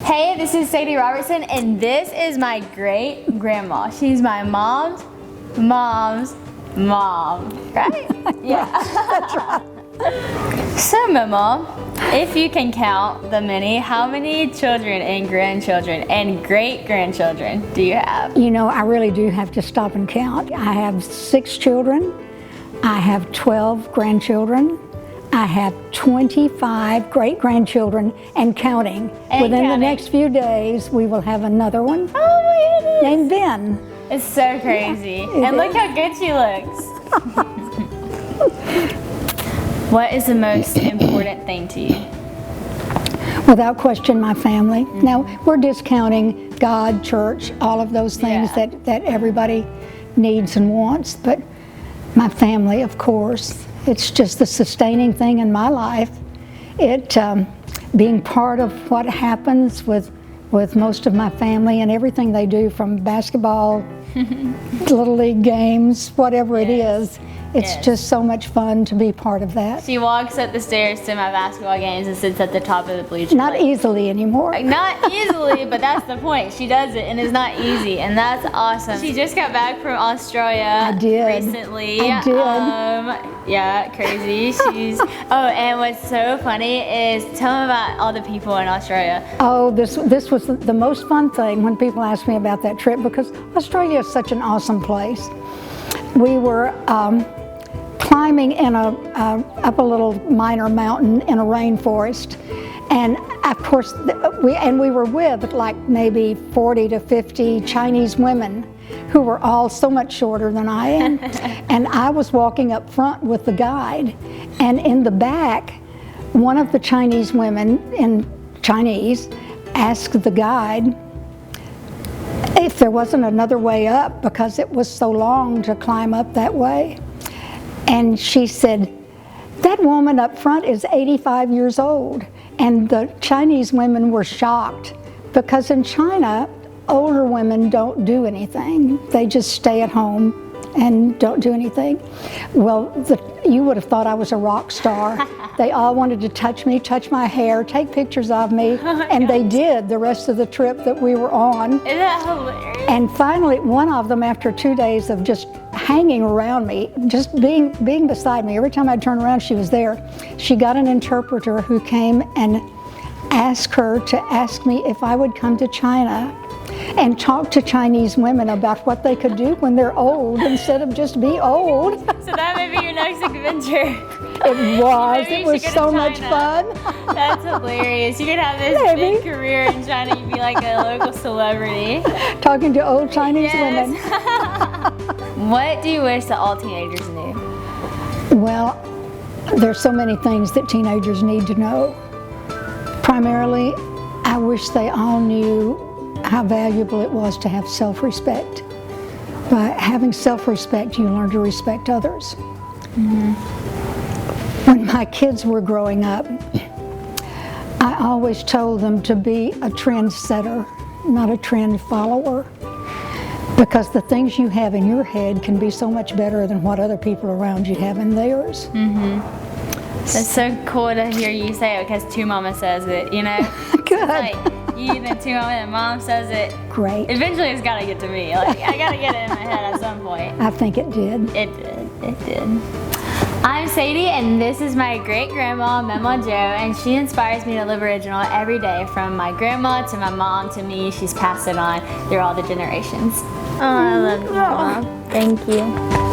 Hey, this is Sadie Robertson, and this is my great grandma. She's my mom's mom's mom, right? Yeah, that's right. So, Mamaw, if you can count how many children and grandchildren and great-grandchildren do you have? You know, I really do have to stop and count. I have 6 children. I have 12 grandchildren. I have 25 great-grandchildren and counting. Within the next few days, we will have another one. Oh my goodness. Named Ben. It's so crazy. Yeah, and look how good she looks. What is the most important thing to you? Without question, my family. Now, we're discounting God, church, all of those things that everybody needs and wants, but my family, of course. It's just the sustaining thing in my life. Being part of what happens with most of my family and everything they do, from basketball, little league games, whatever it is. It's just so much fun to be part of that. She walks up the stairs to my basketball games and sits at the top of the bleachers. Not easily anymore. Not easily, but that's the point. She does it, and it's not easy, and that's awesome. She just got back from Australia. I did. Recently. I did. Yeah, crazy. And what's so funny is, tell them about all the people in Australia. Oh, this was the most fun thing when people ask me about that trip, because Australia is such an awesome place. We were climbing in up a little minor mountain in a rainforest, and of course we were with like maybe 40 to 50 Chinese women who were all so much shorter than I am. And I was walking up front with the guide, and in the back, one of the Chinese women in Chinese asked the guide if there wasn't another way up, because it was so long to climb up that way. And she said, "That woman up front is 85 years old." And the Chinese women were shocked, because in China, older women don't do anything. They just stay at home and don't do anything. Well, you would have thought I was a rock star. They all wanted to touch me, touch my hair, take pictures of me, and they did the rest of the trip that we were on. Isn't that hilarious? And finally, one of them, after 2 days of just hanging around me, just being beside me, every time I'd turn around, she was there. She got an interpreter who came and asked her to ask me if I would come to China and talk to Chinese women about what they could do when they're old instead of just be old. So that may be your next adventure. It was. It was so much fun. That's hilarious. You could have this big career in China. You'd be like a local celebrity. Talking to old Chinese women. What do you wish that all teenagers knew? Well, there's so many things that teenagers need to know. Primarily, I wish they all knew how valuable it was to have self-respect. By having self-respect, you learn to respect others. Mm-hmm. When my kids were growing up, I always told them to be a trendsetter, not a trend follower, because the things you have in your head can be so much better than what other people around you have in theirs. Mm-hmm. It's so cool to hear you say it, because Two Mama says it, you know? Good. It's like, you and Two Mama and Mom says it. Great. Eventually it's got to get to me. Like, I got to get it in my head at some point. I think it did. It did. It did. I'm Sadie, and this is my great-grandma, Mamaw Jo, and she inspires me to live original every day, from my grandma to my mom to me. She's passed it on through all the generations. Oh, I love you, Mom. Thank you.